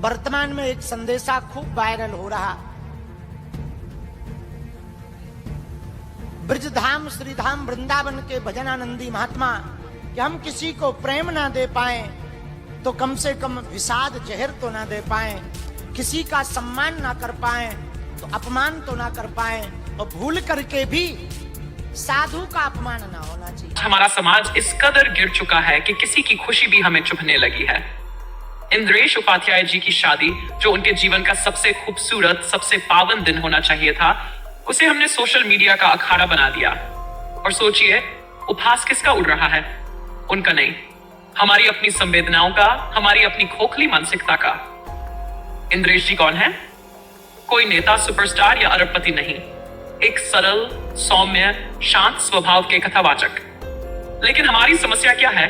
वर्तमान में एक संदेशा खूब वायरल हो रहा, ब्रजधाम श्रीधाम वृंदावन के भजनानंदी महात्मा कि हम किसी को प्रेम ना दे पाए तो कम से कम विषाद जहर तो ना दे पाए, किसी का सम्मान ना कर पाए तो अपमान तो ना कर पाए, और भूल करके भी साधु का अपमान ना होना चाहिए। हमारा समाज इस कदर गिर चुका है कि किसी की खुशी भी हमें चुभने लगी है। इंद्रेश उपाध्याय जी की शादी, जो उनके जीवन का सबसे खूबसूरत, सबसे पावन दिन होना चाहिए था, उसे हमने सोशल मीडिया का अखाड़ा बना दिया। और सोचिए, उपहास किसका उड़ रहा है? उनका नहीं, हमारी अपनी संवेदनाओं का, हमारी अपनी खोखली मानसिकता का। इंद्रेश जी कौन है? कोई नेता, सुपरस्टार या अरबपति नहीं, एक सरल, सौम्य, शांत स्वभाव के कथावाचक। लेकिन हमारी समस्या क्या है?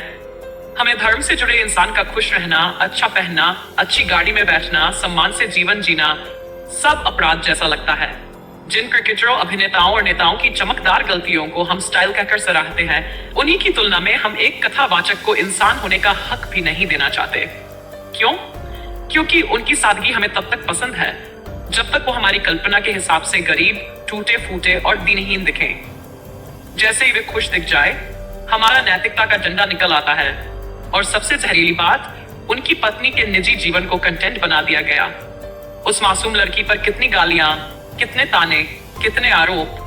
हमें धर्म से जुड़े इंसान का खुश रहना, अच्छा पहनना, अच्छी गाड़ी में बैठना, सम्मान से जीवन जीना सब अपराध जैसा लगता है। जिन क्रिकेटरों, अभिनेताओं और नेताओं की चमकदार गलतियों को हम स्टाइल कहकर सराहते हैं, उन्हीं की तुलना में हम एक कथावाचक को इंसान होने का हक भी नहीं देना चाहते। क्यों? क्योंकि उनकी सादगी हमें तब तक पसंद है जब तक वो हमारी कल्पना के हिसाब से गरीब, टूटे फूटे और दिनहीन दिखें। जैसे ही वे खुश दिख जाए, हमारा नैतिकता का डंडा निकल आता है। और सबसे जहरीली बात, उनकी पत्नी के निजी जीवन को कंटेंट बना दिया गया। उस मासूम लड़की पर कितनी गालियां, कितने ताने, कितने आरोप,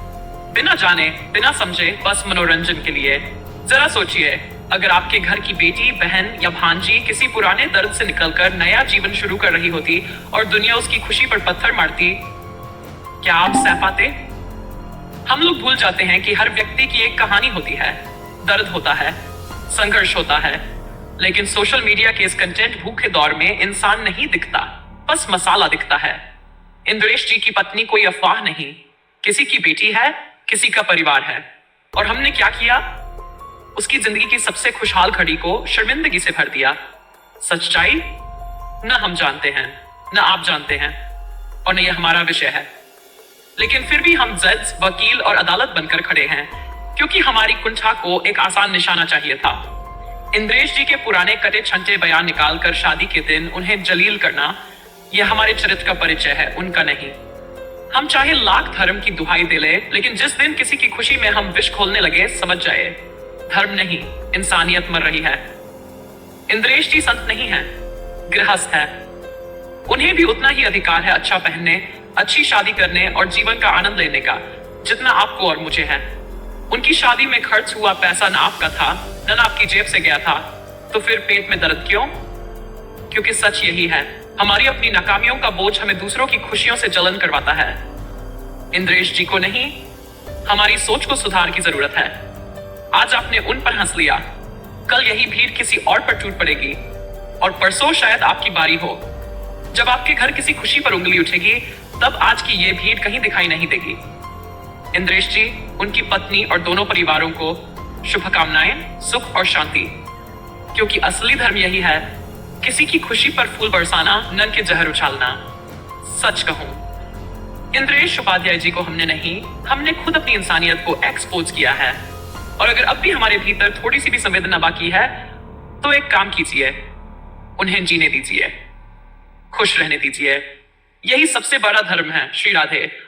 बिना जाने, बिना समझे, बस मनोरंजन के लिए। जरा सोचिए, अगर आपके घर की बेटी, बहन या भांजी किसी पुराने दर्द से निकलकर नया जीवन शुरू कर रही होती और दुनिया उसकी खुशी पर पत्थर मारती, क्या आप सह पाते? हम लोग भूल जाते हैं कि हर व्यक्ति की एक कहानी होती है, दर्द होता है, संघर्ष होता है। लेकिन सोशल मीडिया के इस कंटेंट भूखे दौर में इंसान नहीं दिखता, बस मसाला दिखता है। इंद्रेश जी की पत्नी कोई अफवाह नहीं, किसी की बेटी है, किसी का परिवार है। और हमने क्या किया? उसकी जिंदगी की सबसे खुशहाल घड़ी को शर्मिंदगी से भर दिया। सच्चाई न हम जानते हैं, न आप जानते हैं, और न ये हमारा विषय है। लेकिन फिर भी हम जज, वकील और अदालत बनकर खड़े हैं, क्योंकि हमारी कुंठा को एक आसान निशाना चाहिए था। इंद्रेश जी के पुराने कटे छंटे बयान निकालकर शादी के दिन उन्हें जलील करना, यह हमारे चरित्र का परिचय है, उनका नहीं। हम चाहे लाख धर्म की दुहाई दे ले, लेकिन जिस दिन किसी की खुशी में हम विष खोलने लगे, समझ जाए धर्म नहीं, इंसानियत मर रही है। इंद्रेश जी संत नहीं है, गृहस्थ है। उन्हें भी उतना ही अधिकार है अच्छा पहनने, अच्छी शादी करने और जीवन का आनंद लेने का, जितना आपको और मुझे है। उनकी शादी में खर्च हुआ पैसा ना आपका था, न आपकी जेब से गया था, तो फिर पेट में दर्द क्यों? क्योंकि सच यही है, हमारी अपनी नाकामियों का बोझ हमें दूसरों की खुशियों से जलन करवाता है। इंद्रेश जी को नहीं, हमारी सोच को सुधार की जरूरत है। आज आपने उन पर हंस लिया, कल यही भीड़ किसी और पर टूट पड़ेगी, और परसों शायद आपकी बारी हो। जब आपके घर किसी खुशी पर उंगली उठेगी, तब आज की ये भीड़ कहीं दिखाई नहीं देगी। इंद्रेश जी, उनकी पत्नी और दोनों परिवारों को शुभकामनाएं, सुख और शांति। क्योंकि असली धर्म यही है, किसी की खुशी पर फूल बरसाना, नन के जहर उछालना। सच कहूं, इंद्रेश उपाध्याय जी को हमने नहीं, हमने खुद अपनी इंसानियत को एक्सपोज किया है। और अगर अब भी हमारे भीतर थोड़ी सी भी संवेदना बाकी है, तो एक काम कीजिए, उन्हें जीने दीजिए, खुश रहने दीजिए। यही सबसे बड़ा धर्म है। श्री राधे।